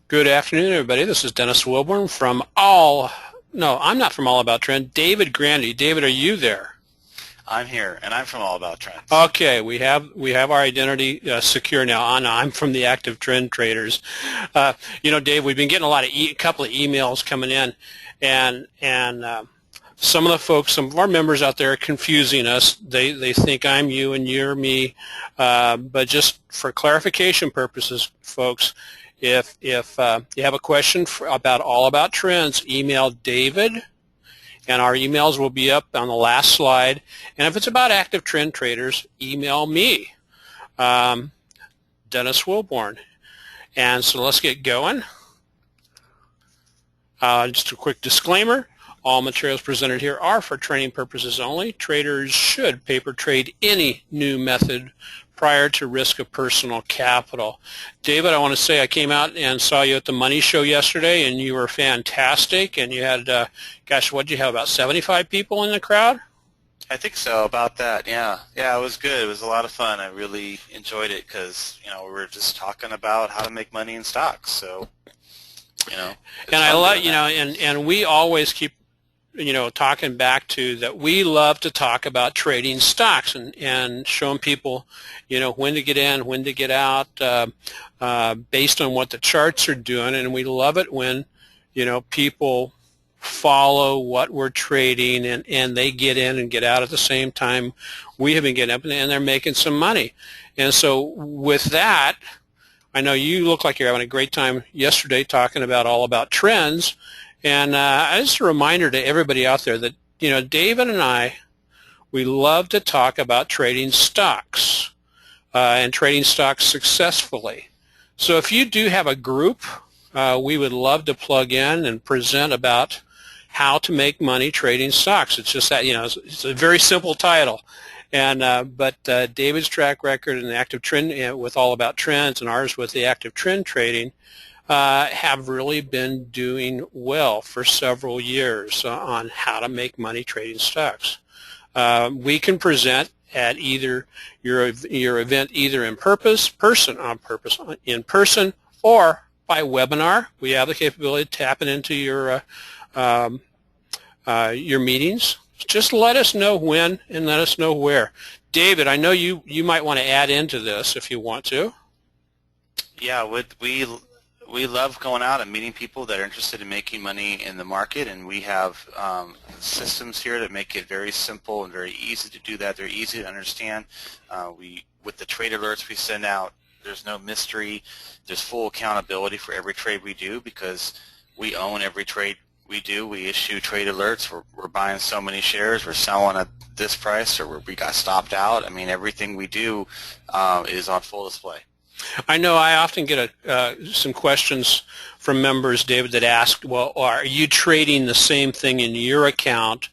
Good afternoon, everybody. This is Dennis Wilburn from no, I'm not from All About Trend. David Grandy. David, are you there? I'm here, and I'm from All About Trends. Okay, we have our identity secure now. I'm from the Active Trend Traders. Dave, we've been getting a couple of emails coming in, and some of our members out there are confusing us. They think I'm you and you're me, but just for clarification purposes, folks, if you have a question about All About Trends, email David, and our emails will be up on the last slide. And if it's about active trend traders, email me, Dennis Wilborn. And so let's get going. Just a quick disclaimer. All materials presented here are for training purposes only. Traders should paper trade any new method prior to risk of personal capital. David, I want to say I came out and saw you at the Money Show yesterday, and you were fantastic. And you had, what did you have, about 75 people in the crowd? I think so, about that, yeah. Yeah, it was good. It was a lot of fun. I really enjoyed it because, we were just talking about how to make money in stocks. So, And I love, and we always keep talking back to that we love to talk about trading stocks and showing people, when to get in, when to get out, based on what the charts are doing. And we love it when, people follow what we're trading and they get in and get out at the same time we have been getting up, and they're making some money. And so with that, I know you look like you're having a great time yesterday talking about All About Trends. And just a reminder to everybody out there that, David and I, we love to talk about trading stocks and trading stocks successfully. So if you do have a group, we would love to plug in and present about how to make money trading stocks. It's just that, it's a very simple title. And but David's track record in the active trend with All About Trends and ours with the active trend trading have really been doing well for several years on how to make money trading stocks. We can present at either your event, either in person, or by webinar. We have the capability of tapping into your meetings. Just let us know when and let us know where. David, I know you might want to add into this if you want to. Yeah, we love going out and meeting people that are interested in making money in the market, and we have systems here that make it very simple and very easy to do that. They're easy to understand. With the trade alerts we send out, there's no mystery. There's full accountability for every trade we do because we own every trade we do. We issue trade alerts. We're buying so many shares. We're selling at this price, or we got stopped out. I mean, everything we do is on full display. I know I often get some questions from members, David, that ask, well, are you trading the same thing in your account,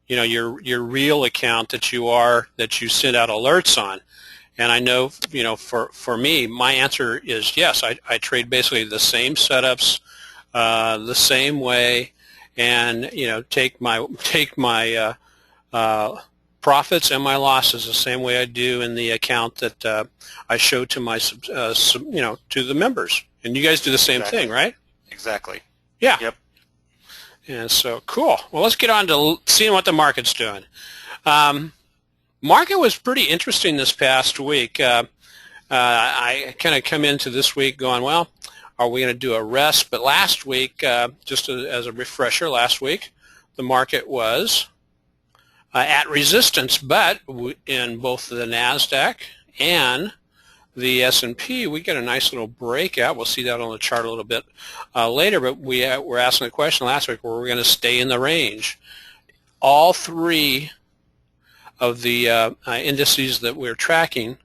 your real account that you send out alerts on? And I know, for me, my answer is yes. I trade basically the same setups, the same way, and take my profits and my losses the same way I do in the account that I show to my to the members. And you guys do the same thing, right? Exactly. Yeah. Yep. And so cool. Well, let's get on to seeing what the market's doing. Market was pretty interesting this past week. I kind of come into this week going, well, are we going to do a rest? But last week, just as a refresher, last week the market was at resistance, but in both the NASDAQ and the S&P, we get a nice little breakout. We'll see that on the chart a little bit later, but we were asking a question last week, were we going to stay in the range? All three of the indices that we're tracking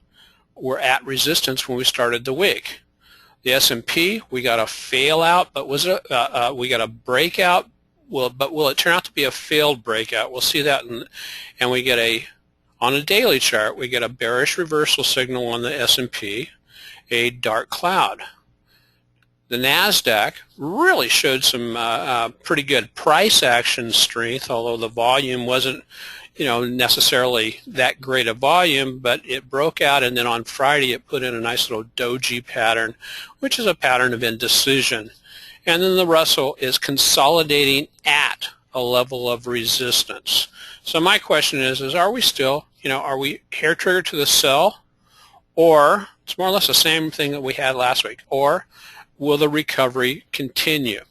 were at resistance when we started the week. The S&P, we got a fail out, but we got a breakout. But will it turn out to be a failed breakout? We'll see that, and we get on a daily chart, we get a bearish reversal signal on the S&P, a dark cloud. The NASDAQ really showed some pretty good price action strength, although the volume wasn't, necessarily that great a volume, but it broke out, and then on Friday it put in a nice little doji pattern, which is a pattern of indecision. And then the Russell is consolidating at a level of resistance. So my question is are we still, are we hair trigger to the sell, or it's more or less the same thing that we had last week, or will the recovery continue?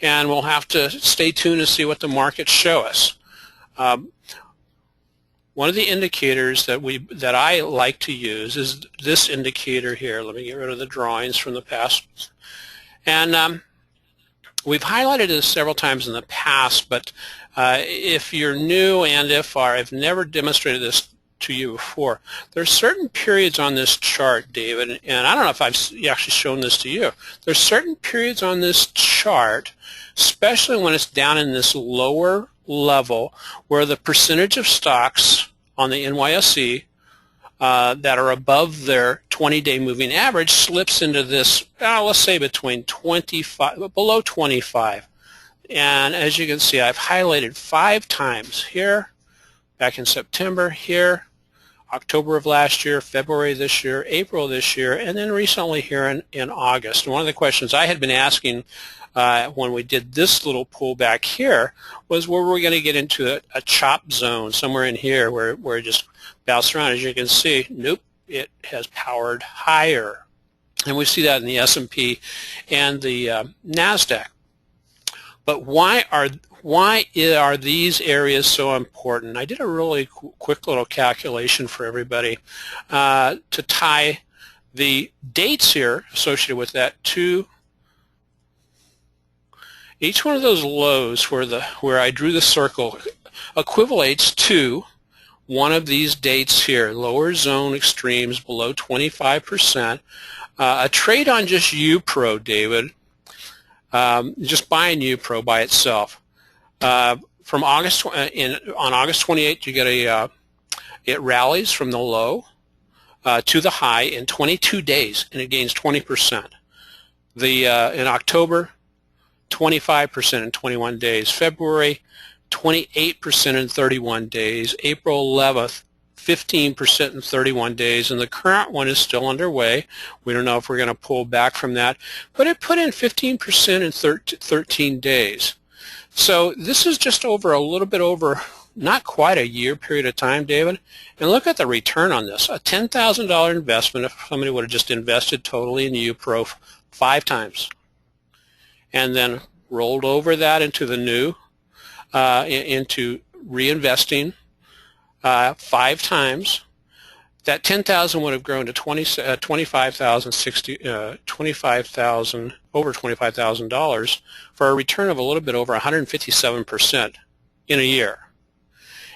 And we'll have to stay tuned to see what the markets show us. One of the indicators that I like to use is this indicator here. Let me get rid of the drawings from the past. And we've highlighted this several times in the past, but if you're new and if I've never demonstrated this to you before, there's certain periods on this chart, David, and I don't know if I've actually shown this to you. There's certain periods on this chart, especially when it's down in this lower level, where the percentage of stocks on the NYSE that are above their 20-day moving average slips into this, let's say between 25, below 25. And as you can see, I've highlighted 5 times here, back in September, here, October of last year, February this year, April this year, and then recently here in August. And one of the questions I had been asking when we did this little pullback here was, were we going to get into a chop zone somewhere in here where it just bounced around? As you can see, nope, it has powered higher. And we see that in the S&P and the NASDAQ. But why are these areas so important? I did a really quick little calculation for everybody to tie the dates here associated with that to each one of those lows where I drew the circle equivalates to one of these dates here, lower zone extremes below 25%. A trade on just UPRO, David, just buying UPRO by itself. From August on August 28th, you get it rallies from the low to the high in 22 days, and it gains 20%. In October, 25% in 21 days. February, 28% in 31 days. April 11th, 15% in 31 days, and the current one is still underway. We don't know if we're going to pull back from that, but it put in 15% in 13 days. So this is just a little bit over, not quite a year period of time, David. And look at the return on this. A $10,000 investment, if somebody would have just invested totally in UPRO 5 times, and then rolled over that into the new, into reinvesting 5 times, that 10,000 would have grown to 25,000, over $25,000 for a return of a little bit over 157% in a year.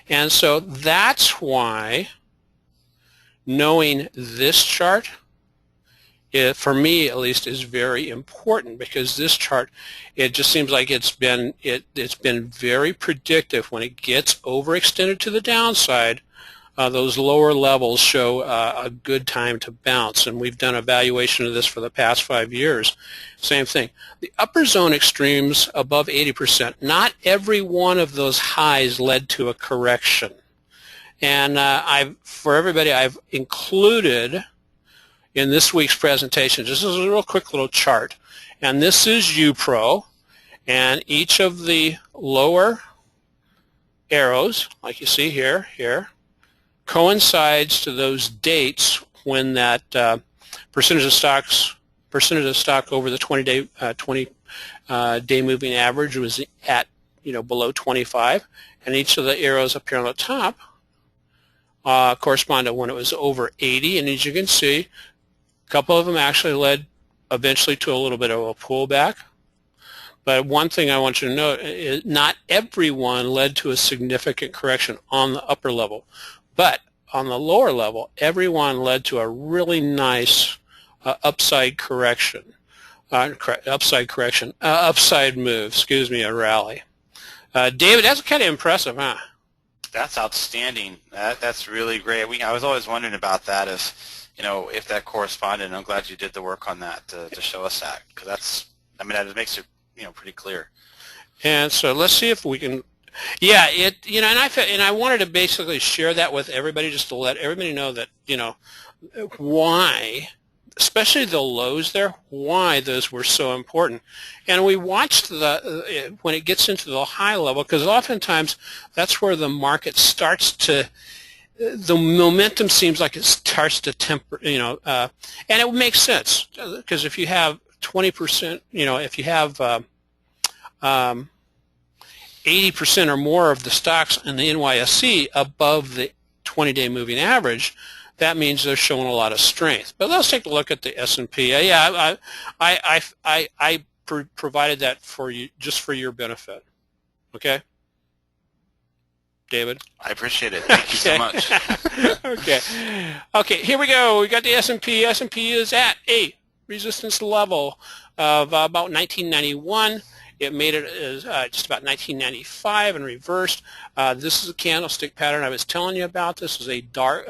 And so that's why knowing this chart, for me at least, is very important, because this chart, it just seems like it's been very predictive. When it gets overextended to the downside, those lower levels show a good time to bounce, and we've done evaluation of this for the past 5 years. Same thing. The upper zone extremes above 80%, not every one of those highs led to a correction. And for everybody, I've included in this week's presentation, this is a real quick little chart, and this is UPRO, and each of the lower arrows, like you see here, coincides to those dates when that percentage of stock over the 20-day day moving average was at below 25, and each of the arrows up here on the top correspond to when it was over 80, and as you can see, a couple of them actually led eventually to a little bit of a pullback. But one thing I want you to note is not everyone led to a significant correction on the upper level. But on the lower level, everyone led to a really nice upside move, a rally. David, that's kind of impressive, huh? That's outstanding. That's really great. I was always wondering about that, if that corresponded, and I'm glad you did the work on that to show us that, because that makes it pretty clear. And so let's see if we can Yeah, and I wanted to basically share that with everybody, just to let everybody know that, why, especially the lows there, why those were so important. And we watched when it gets into the high level, because oftentimes that's where the market starts to, the momentum seems like it starts to temper, and it makes sense, because if you have 20%, if you have 80% or more of the stocks in the NYSE above the 20-day moving average, that means they're showing a lot of strength. But let's take a look at the S&P. Yeah, I provided that for you just for your benefit. Okay, David? I appreciate it. Thank you so much. Okay, here we go. We got the S&P. S&P is at a resistance level of about 1991. It made it as just about 1995 and reversed. This is a candlestick pattern I was telling you about. This is a dark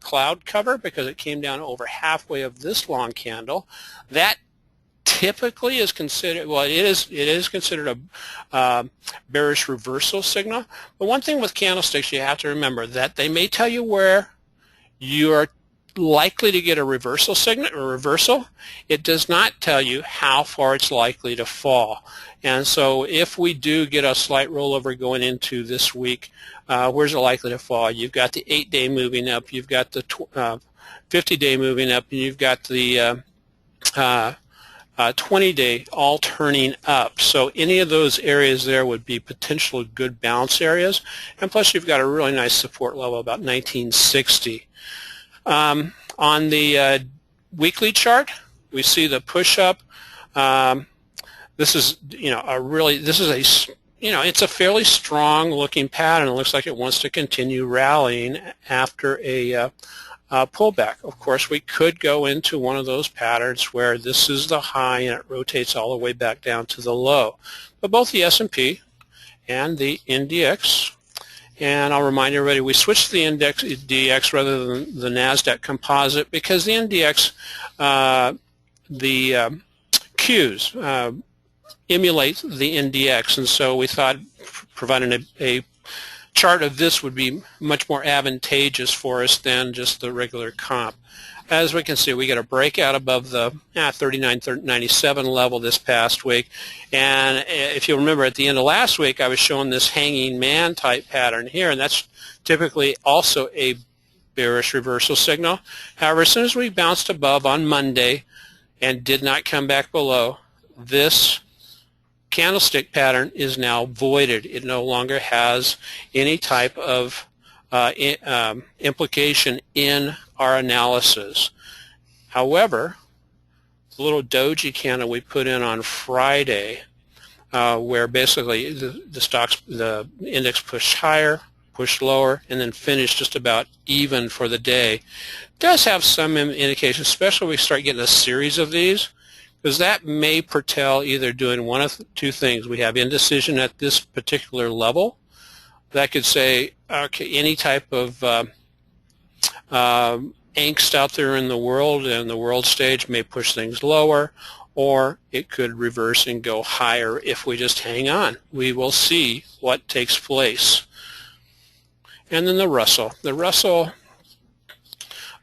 cloud cover because it came down over halfway of this long candle. That typically is considered, well, it is considered a bearish reversal signal. But one thing with candlesticks, you have to remember that they may tell you where you are likely to get a reversal signal or reversal. It does not tell you how far it's likely to fall. And so if we do get a slight rollover going into this week, where's it likely to fall? You've got the 8-day moving up, you've got the 50-day moving up, and you've got the 20-day all turning up. So any of those areas there would be potential good bounce areas. And plus you've got a really nice support level about 1960. On the weekly chart, we see the push-up. This is, it's a fairly strong-looking pattern. It looks like it wants to continue rallying after a pullback. Of course, we could go into one of those patterns where this is the high and it rotates all the way back down to the low. But both the S&P and the NDX, and I'll remind everybody, we switched the DX rather than the NASDAQ composite because the NDX, the Qs emulate the NDX, and so we thought providing a chart of this would be much more advantageous for us than just the regular comp. As we can see, we get a breakout above the 39.97 level this past week. And if you remember, at the end of last week, I was showing this hanging man type pattern here, and that's typically also a bearish reversal signal. However, as soon as we bounced above on Monday and did not come back below, this candlestick pattern is now voided. It no longer has any type of implication in our analysis. However, the little doji candle we put in on Friday, where basically the index pushed higher, pushed lower, and then finished just about even for the day, does have some indication, especially when we start getting a series of these, because that may foretell either doing one of two things. We have indecision at this particular level. That could say, okay, any type of angst out there in the world and the world stage may push things lower, or it could reverse and go higher if we just hang on. We will see what takes place. And then the Russell. The Russell,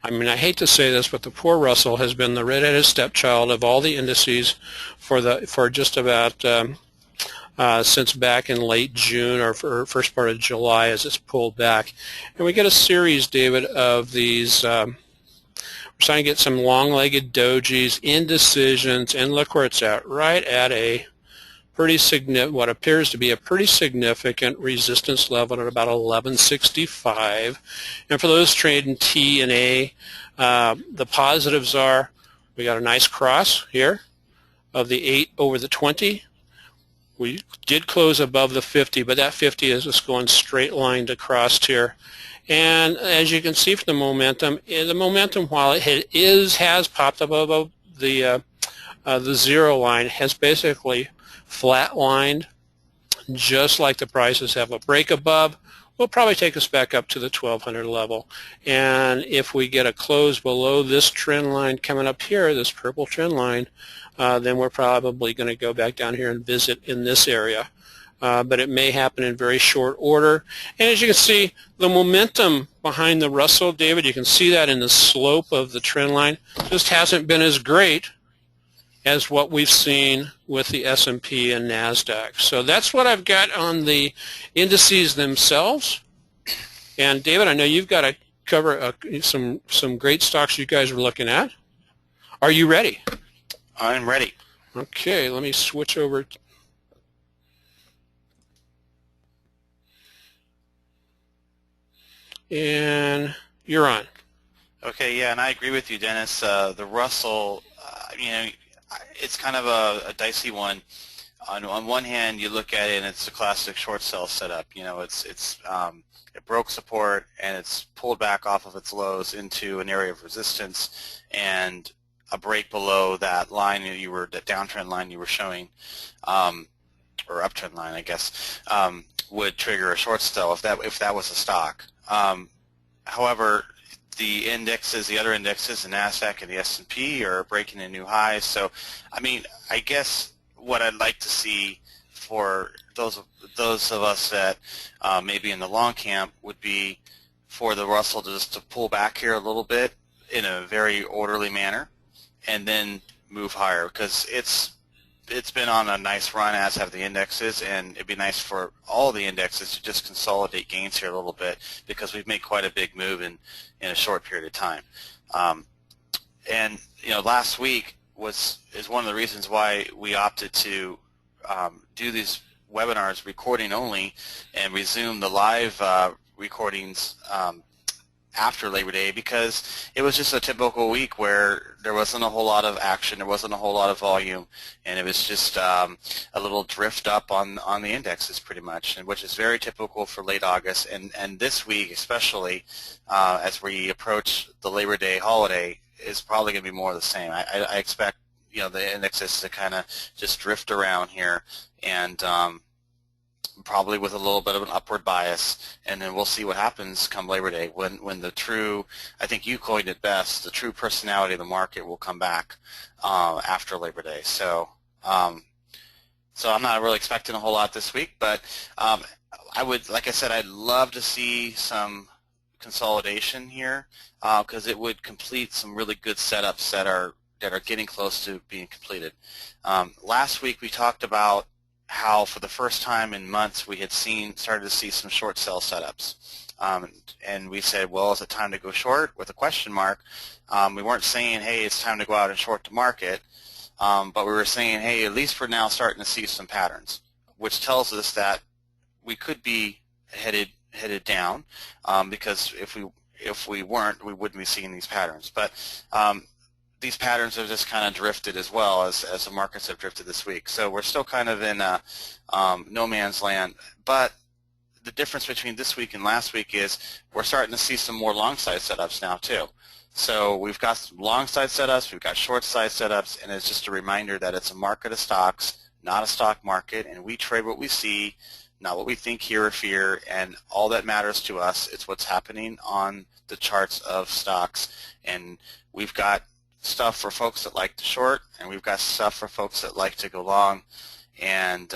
I mean, I hate to say this, but the poor Russell has been the red-headed stepchild of all the indices for just about since back in late June or first part of July as it's pulled back. And we get a series, David, of these, we're starting to get some long-legged dojis, indecisions, and look where it's at, right at a pretty significant, what appears to be a pretty significant resistance level at about 1165. And for those trading T and A, the positives are we got a nice cross here of the 8 over the 20. We did close above the 50, but that 50 is just going straight lined across here. And as you can see from the momentum, while it has popped up above the zero line, has basically flatlined, just like the prices have. A break above will probably take us back up to the 1200 level. And if we get a close below this trend line coming up here, this purple trend line, then we're probably going to go back down here and visit in this area. but it may happen in very short order. And as you can see, the momentum behind the Russell, David, you can see that in the slope of the trend line, just hasn't been as great as what we've seen with the S&P and NASDAQ. So that's what I've got on the indices themselves. And David, I know you've got to cover some great stocks you guys are looking at. Are you ready? I'm ready. Okay, let me switch over. And you're on. Okay, yeah, and I agree with you, Dennis. The Russell, it's kind of a dicey one. On one hand, you look at it and it's a classic short sell setup. It broke support and it's pulled back off of its lows into an area of resistance, and a break below that line that downtrend line you were showing, or uptrend line, I guess, would trigger a short sell if that was a stock. However, the other indexes, the NASDAQ and the S&P, are breaking in new highs. So, I guess what I'd like to see for those of us that may be in the long camp would be for the Russell to pull back here a little bit in a very orderly manner, and then move higher, because it's been on a nice run, as have the indexes, and it'd be nice for all the indexes to just consolidate gains here a little bit, because we've made quite a big move in a short period of time. And last week is one of the reasons why we opted to do these webinars recording only and resume the live recordings after Labor Day, because it was just a typical week where there wasn't a whole lot of action, there wasn't a whole lot of volume, and it was just a little drift up on the indexes pretty much, and which is very typical for late August, and this week especially, as we approach the Labor Day holiday, is probably going to be more of the same. I expect the indexes to kind of just drift around here, and probably with a little bit of an upward bias, and then we'll see what happens come Labor Day, when the true, I think you coined it best, the true personality of the market will come back after Labor Day. So so I'm not really expecting a whole lot this week, but like I said, I'd love to see some consolidation here, because it would complete some really good setups that are getting close to being completed. Last week we talked about how for the first time in months we had started to see some short sell setups, and we said, well, is it time to go short, with a question mark. We weren't saying, hey, it's time to go out and short the market, but we were saying, hey, at least we're now starting to see some patterns, which tells us that we could be headed down, because if we weren't, we wouldn't be seeing these patterns. But these patterns have just kind of drifted as well as the markets have drifted this week. So we're still kind of in no man's land. But the difference between this week and last week is we're starting to see some more long side setups now too. So we've got some long side setups, we've got short side setups, and it's just a reminder that it's a market of stocks, not a stock market, and we trade what we see, not what we think, hear, or fear, and all that matters to us is what's happening on the charts of stocks. And we've got stuff for folks that like to short, and we've got stuff for folks that like to go long. And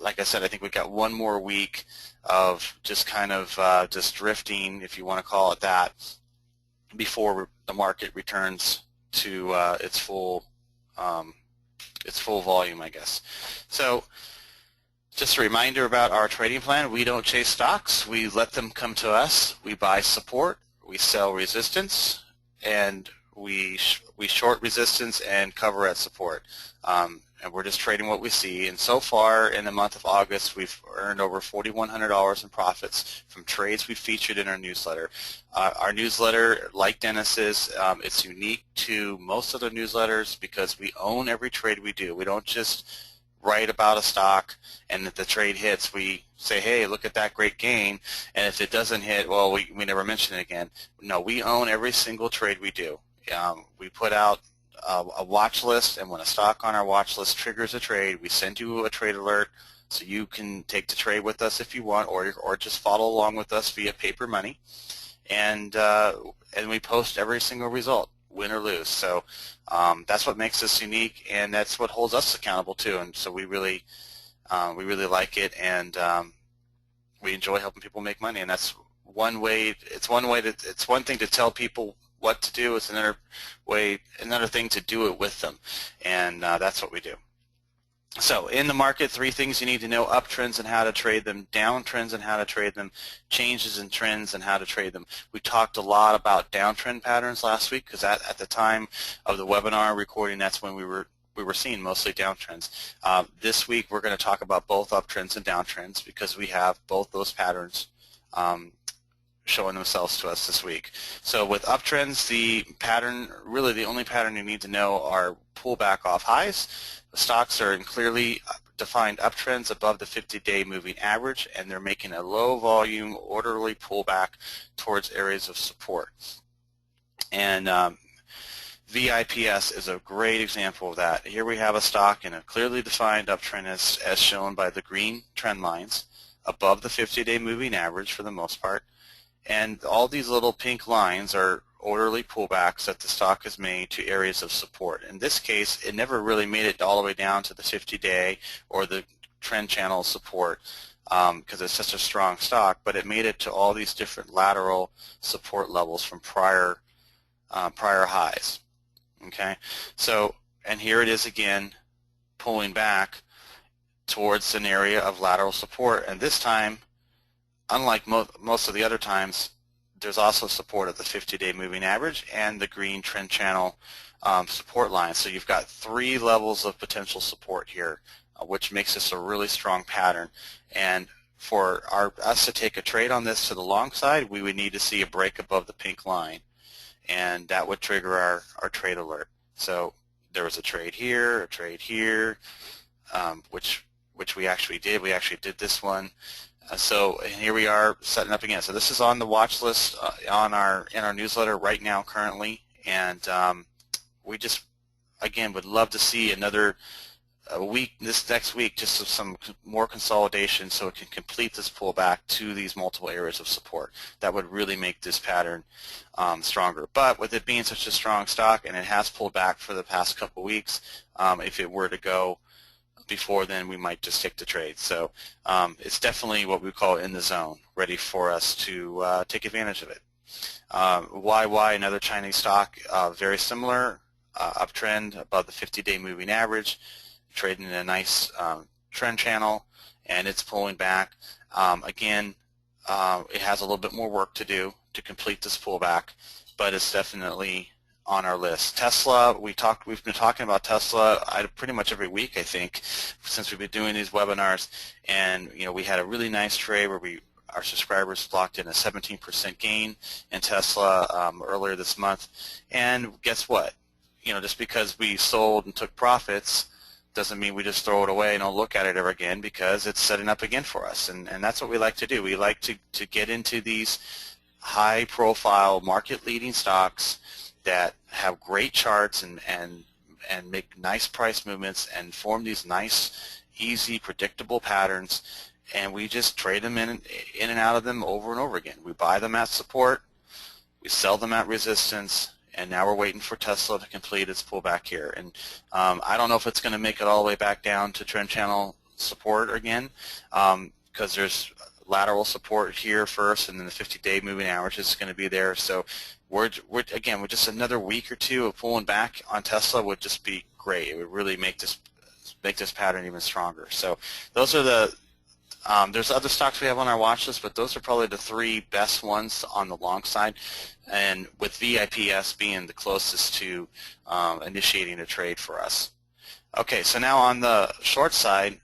like I said, I think we've got one more week of just kind of just drifting, if you want to call it that, before the market returns to its full volume, I guess. So just a reminder about our trading plan: we don't chase stocks, we let them come to us. We buy support, we sell resistance, and we short resistance and cover at support, and we're just trading what we see. And so far in the month of August, we've earned over $4,100 in profits from trades we featured in our newsletter. Our newsletter, like Dennis's, it's unique to most other newsletters because we own every trade we do. We don't just write about a stock, and if the trade hits, we say, hey, look at that great gain, and if it doesn't hit, well, we never mention it again. No, we own every single trade we do. We put out a watch list, and when a stock on our watch list triggers a trade, we send you a trade alert so you can take the trade with us if you want, or just follow along with us via paper money, and we post every single result, win or lose. So that's what makes us unique, and that's what holds us accountable too. And so we really We really like it, and we enjoy helping people make money. And that's one way. It's one thing to tell people what to do. It's another thing to do it with them, and that's what we do. So in the market, 3 things you need to know: uptrends and how to trade them, downtrends and how to trade them, changes in trends and how to trade them. We talked a lot about downtrend patterns last week because at the time of the webinar recording, that's when we were seeing mostly downtrends. This week we're going to talk about both uptrends and downtrends because we have both those patterns showing themselves to us this week. So with uptrends, really the only pattern you need to know are pullback off highs. The stocks are in clearly defined uptrends above the 50-day moving average, and they're making a low volume, orderly pullback towards areas of support. And VIPS is a great example of that. Here we have a stock in a clearly defined uptrend as shown by the green trend lines above the 50-day moving average for the most part. And all these little pink lines are orderly pullbacks that the stock has made to areas of support. In this case, it never really made it all the way down to the 50-day or the trend channel support because it's such a strong stock, but it made it to all these different lateral support levels from prior highs. Okay, so, and here it is again pulling back towards an area of lateral support, and this time, unlike most of the other times, there's also support at the 50-day moving average and the green trend channel support line. So you've got 3 levels of potential support here, which makes this a really strong pattern. And for us to take a trade on this to the long side, we would need to see a break above the pink line, and that would trigger our trade alert. So there was a trade here, which we actually did. We actually did this one. So here we are setting up again. So this is on the watch list in our newsletter right now currently, and we just again would love to see another week, this next week, just some more consolidation so it can complete this pullback to these multiple areas of support. That would really make this pattern stronger. But with it being such a strong stock, and it has pulled back for the past couple weeks, if it were to go before then, we might just take the trade. So it's definitely what we call in the zone, ready for us to take advantage of it. YY, another Chinese stock, very similar, uptrend above the 50-day moving average, trading in a nice trend channel, and it's pulling back. Again, it has a little bit more work to do to complete this pullback, but it's definitely on our list. Tesla, we've been talking about Tesla pretty much every week, I think, since we've been doing these webinars. And we had a really nice trade where our subscribers locked in a 17% gain in Tesla earlier this month. And guess what? Just because we sold and took profits doesn't mean we just throw it away and don't look at it ever again, because it's setting up again for us. And that's what we like to do. We like to get into these high-profile, market-leading stocks that have great charts and make nice price movements and form these nice, easy, predictable patterns, and we just trade them in and out of them over and over again. We buy them at support, we sell them at resistance, and now we're waiting for Tesla to complete its pullback here. And I don't know if it's going to make it all the way back down to trend channel support again, because there's lateral support here first, and then the 50-day moving average is going to be there. So we're just another week or two of pulling back on Tesla would just be great. It would really make this pattern even stronger. So those are there's other stocks we have on our watch list, but those are probably the 3 best ones on the long side, and with VIPS being the closest to initiating a trade for us. Okay, so now on the short side,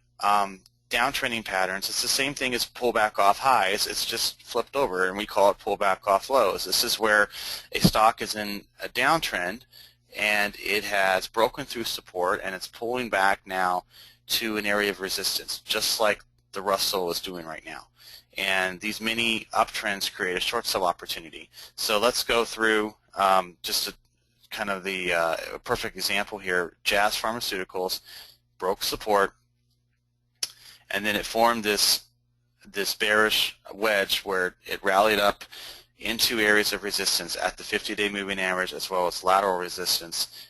downtrending patterns, it's the same thing as pullback off highs. It's just flipped over, and we call it pullback off lows. This is where a stock is in a downtrend, and it has broken through support, and it's pulling back now to an area of resistance, just like the Russell is doing right now. And these mini uptrends create a short sell opportunity. So let's go through just a kind of the perfect example here. Jazz Pharmaceuticals broke support, and then it formed this bearish wedge where it rallied up into areas of resistance at the 50-day moving average as well as lateral resistance,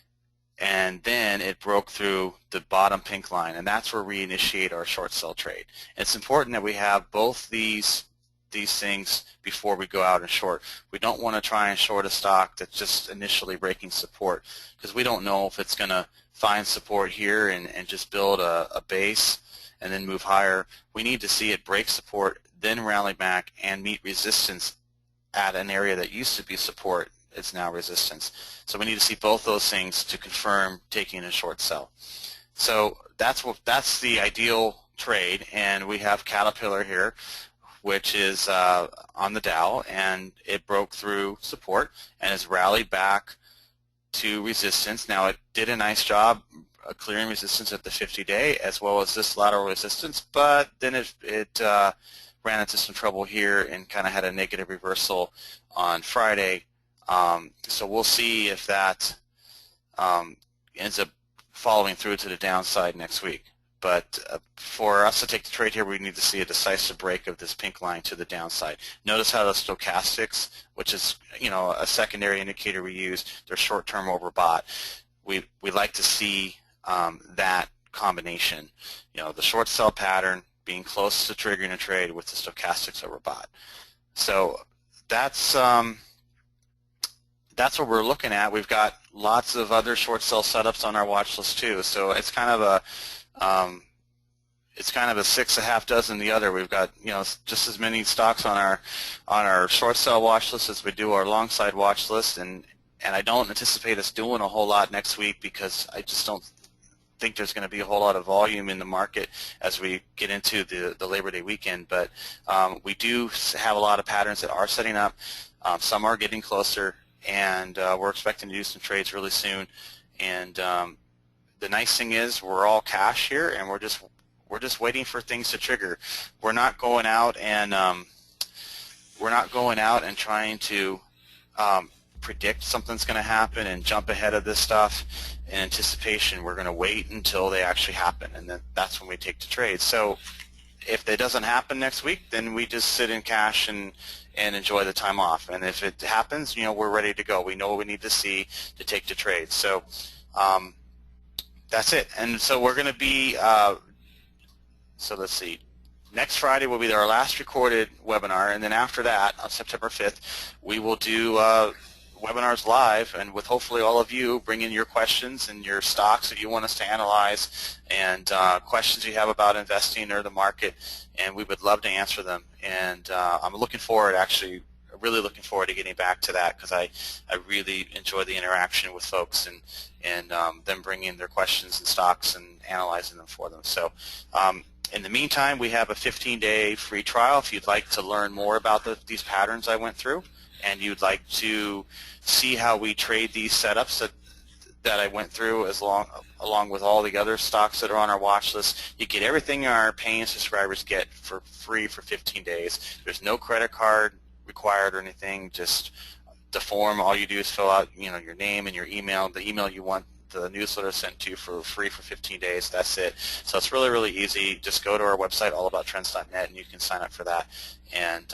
and then it broke through the bottom pink line, and that's where we initiate our short sell trade. It's important that we have both these things before we go out and short. We don't want to try and short a stock that's just initially breaking support, because we don't know if it's going to find support here and just build a base and then move higher. We need to see it break support, then rally back and meet resistance at an area that used to be support. It's now resistance. So we need to see both those things to confirm taking a short sell. So that's the ideal trade, and we have Caterpillar here, which is on the Dow, and it broke through support and has rallied back to resistance. Now it did a nice job clearing resistance at the 50-day as well as this lateral resistance, but then it ran into some trouble here and kind of had a negative reversal on Friday. So we'll see if that ends up following through to the downside next week. But for us to take the trade here, we need to see a decisive break of this pink line to the downside. Notice how the stochastics, which is a secondary indicator we use, they're short-term overbought. We like to see that combination, the short sell pattern being close to triggering a trade with the stochastics overbought. So that's what we're looking at. We've got lots of other short sell setups on our watch list too. So it's kind of a six a half dozen the other. We've got just as many stocks on our short sell watch list as we do our long side watch list, and I don't anticipate us doing a whole lot next week because I just don't think there's going to be a whole lot of volume in the market as we get into the Labor Day weekend. But we do have a lot of patterns that are setting up. Some are getting closer, and we're expecting to do some trades really soon. And the nice thing is we're all cash here, and we're just waiting for things to trigger. We're not going out and trying to predict something's going to happen and jump ahead of this stuff in anticipation. We're going to wait until they actually happen, and then that's when we take the trade. So if it doesn't happen next week, then we just sit in cash and enjoy the time off. And if it happens, we're ready to go. We know what we need to see to take the trade. So that's it. And so we're going to be, so let's see, next Friday will be our last recorded webinar, and then after that, on September 5th, we will do webinars live, and with hopefully all of you bring in your questions and your stocks that you want us to analyze, and questions you have about investing or the market, and we would love to answer them. And I'm looking forward, actually, really looking forward to getting back to that, because I really enjoy the interaction with folks and them bringing their questions and stocks and analyzing them for them. So in the meantime, we have a 15-day free trial if you'd like to learn more about these patterns I went through, and you'd like to see how we trade these setups that I went through along with all the other stocks that are on our watch list. You get everything our paying subscribers get for free for 15 days. There's no credit card required or anything. Just the form, all you do is fill out your name and your email, the email you want the newsletter sent to you for free for 15 days. That's it. So it's really, really easy. Just go to our website, allabouttrends.net, and you can sign up for that. And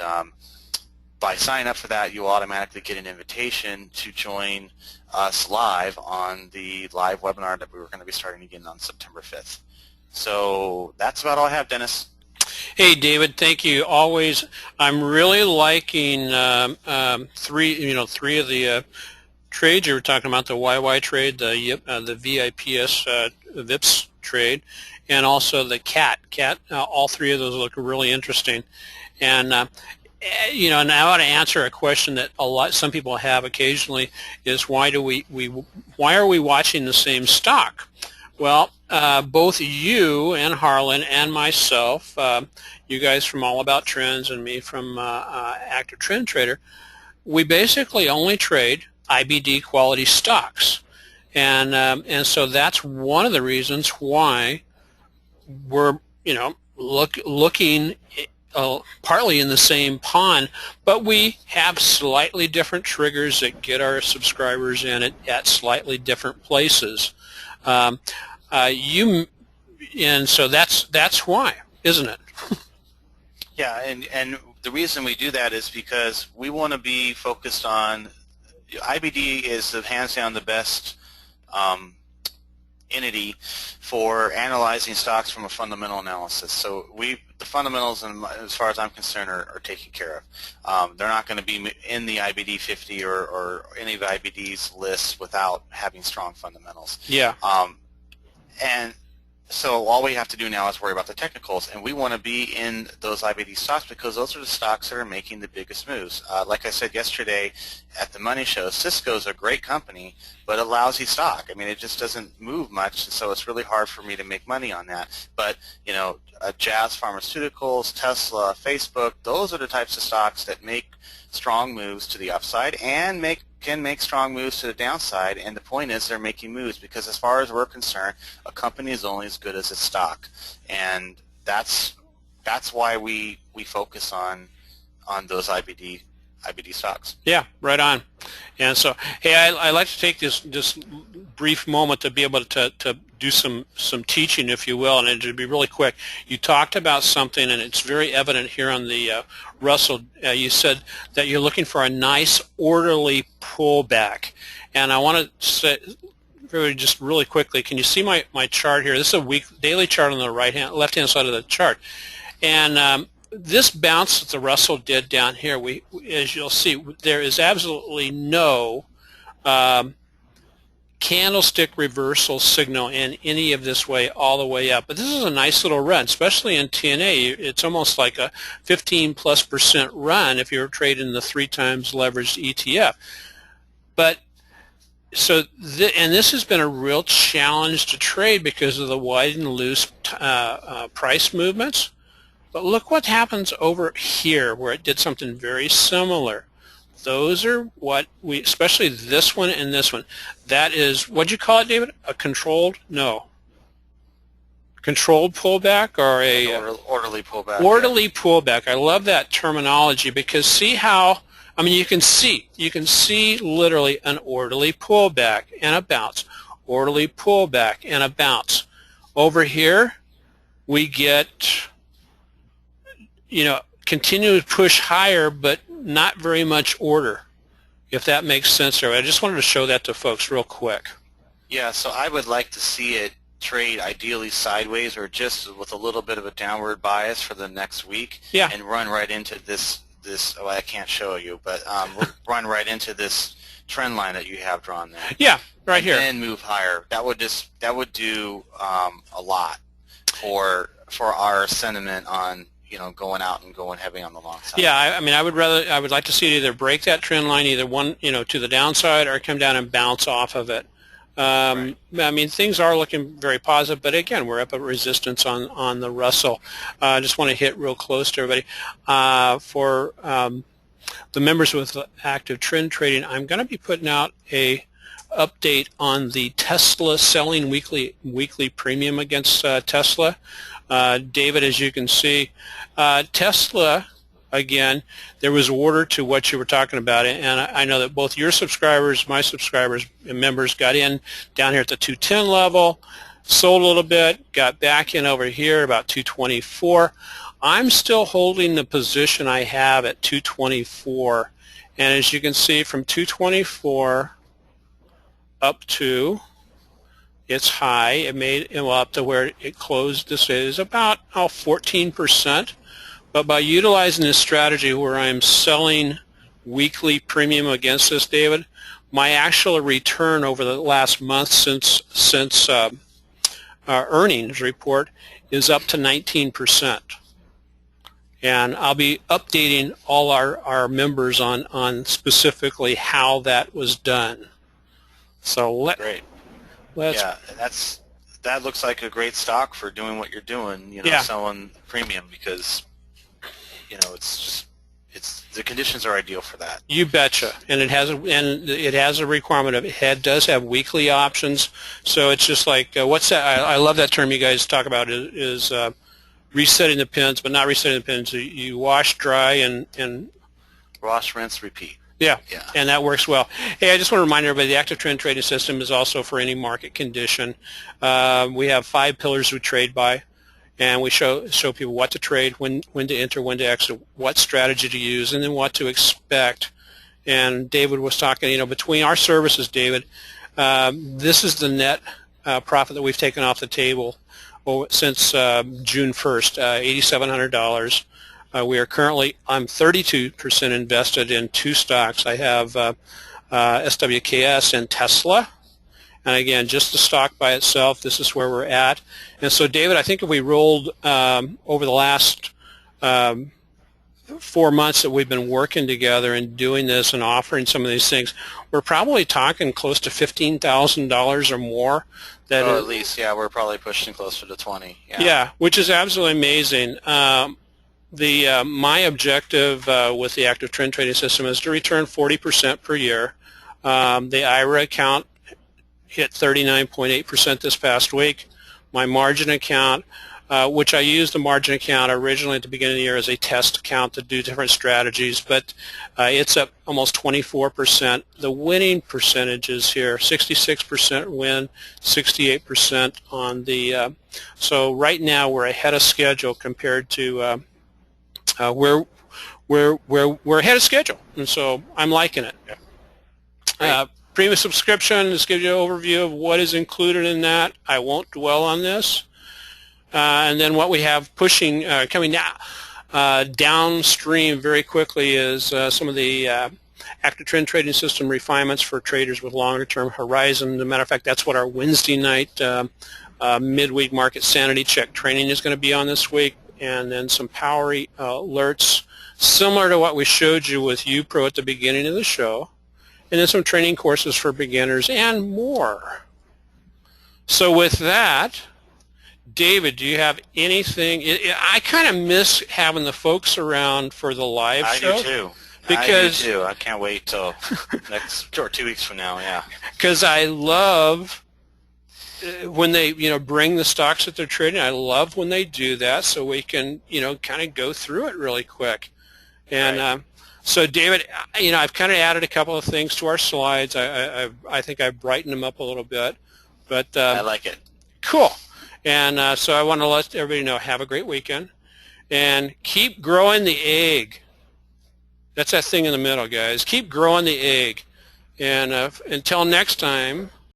by signing up for that, you'll automatically get an invitation to join us live on the live webinar that we're going to be starting again on September 5th. So that's about all I have, Dennis. Hey, David, thank you. Always, I'm really liking three of the trades you were talking about: the YY trade, the VIPS VIPS trade, and also the CAT. All three of those look really interesting. And and I want to answer a question that some people have occasionally: is why are we watching the same stock? Well, both you and Harlan and myself, you guys from All About Trends and me from Active Trend Trader, we basically only trade IBD quality stocks, and so that's one of the reasons why we're looking partly in the same pond, but we have slightly different triggers that get our subscribers in at slightly different places. And so that's why, isn't it? Yeah, and the reason we do that is because we want to be focused on IBD is hands down the best entity for analyzing stocks from a fundamental analysis. So the fundamentals, as far as I'm concerned, are taken care of. They're not going to be in the IBD 50 or any of the IBD's lists without having strong fundamentals. Yeah. And so all we have to do now is worry about the technicals, and we want to be in those IBD stocks because those are the stocks that are making the biggest moves. Like I said yesterday at the Money Show, Cisco's a great company, but a lousy stock. I mean, it just doesn't move much, and so it's really hard for me to make money on that. But, you know, Jazz Pharmaceuticals, Tesla, Facebook, those are the types of stocks that make strong moves to the upside and can make strong moves to the downside, and the point is they're making moves because as far as we're concerned, a company is only as good as its stock, and that's why we focus on those IBD stocks. Yeah, right on. And so, hey, I like to take this brief moment to be able to do some teaching, if you will, and it would be really quick. You talked about something, and it's very evident here on the Russell. You said that you're looking for a nice, orderly pullback, and I want to say, just really quickly, can you see my chart here? This is a daily chart on the left-hand side of the chart, and this bounce that the Russell did down here, as you'll see, there is absolutely no candlestick reversal signal in any of this way all the way up. But this is a nice little run, especially in TNA. It's almost like a 15+% run if you're trading the 3 times leveraged ETF. But so, and this has been a real challenge to trade because of the wide and loose price movements. But look what happens over here where it did something very similar. Those are what especially this one and this one. That is, what'd you call it, David? A controlled? No. Controlled pullback or orderly pullback. Orderly pullback. I love that terminology because see how, I mean, you can see literally an orderly pullback and a bounce. Orderly pullback and a bounce. Over here, we get, you know, continue to push higher, but not very much order, if that makes sense there. I just wanted to show that to folks real quick. Yeah, so I would like to see it trade ideally sideways or just with a little bit of a downward bias for the next week, yeah, and run right into this well, I can't show you, but run right into this trend line that you have drawn there. Yeah, right here. And move higher. That would do a lot for our sentiment on, you know, going out and going heavy on the long side. Yeah, I mean, I would like to see it either break that trend line, either one, you know, to the downside, or come down and bounce off of it. Right. I mean, things are looking very positive, but again, we're up at resistance on the Russell. I just want to hit real close to everybody. For the members with active trend trading, I'm going to be putting out a update on the Tesla selling weekly premium against Tesla. David, as you can see, Tesla, again, there was order to what you were talking about, and I know that both your subscribers, my subscribers, and members got in down here at the 210 level, sold a little bit, got back in over here about 224. I'm still holding the position I have at 224, and as you can see, from 224 up to its high, it made up to where it closed. This is about 14%. But by utilizing this strategy where I'm selling weekly premium against this, David, my actual return over the last month since our earnings report is up to 19%. And I'll be updating all our members on specifically how that was done. So great. Yeah, that looks like a great stock for doing what you're doing, you know, yeah, selling premium, because, you know, it's the conditions are ideal for that. You betcha, and it has a requirement of it does have weekly options, so it's just like what's that? I love that term you guys talk about is resetting the pins, but not resetting the pins. You wash, dry, and wash, rinse, repeat. Yeah, and that works well. Hey, I just want to remind everybody the active trend trading system is also for any market condition. We have 5 pillars we trade by, and we show people what to trade, when to enter, when to exit, what strategy to use, and then what to expect. And David was talking, you know, between our services, David, this is the net profit that we've taken off the table since June 1st, $8,700. We are currently, I'm 32% invested in 2 stocks. I have SWKS and Tesla. And again, just the stock by itself, this is where we're at. And so, David, I think if we rolled over the last 4 months that we've been working together and doing this and offering some of these things, we're probably talking close to $15,000 or more. At least, yeah, we're probably pushing closer to 20. Yeah, which is absolutely amazing. My objective with the active trend trading system is to return 40% per year. The IRA account hit 39.8% this past week. My margin account, which I used the margin account originally at the beginning of the year as a test account to do different strategies, but it's up almost 24%. The winning percentages here, 66% win, 68% on the, so right now we're ahead of schedule compared to we're ahead of schedule, and so I'm liking it. Premium subscription, just give you an overview of what is included in that. I won't dwell on this. And then what we have pushing, coming downstream very quickly is some of the active trend trading system refinements for traders with longer term horizon. As a matter of fact, that's what our Wednesday night midweek market sanity check training is going to be on this week. And then some power alerts similar to what we showed you with UPRO at the beginning of the show. And then some training courses for beginners and more. So with that, David, do you have anything? I kind of miss having the folks around for the live show. I do too. Because, I do too. I can't wait till next or 2 weeks from now. Yeah. Because I love when they bring the stocks that they're trading. I love when they do that, so we can kind of go through it really quick. And right. So, David, I've kind of added a couple of things to our slides. I think I've brightened them up a little bit. But I like it. Cool. And so I want to let everybody know, have a great weekend. And keep growing the egg. That's that thing in the middle, guys. Keep growing the egg. And until next time,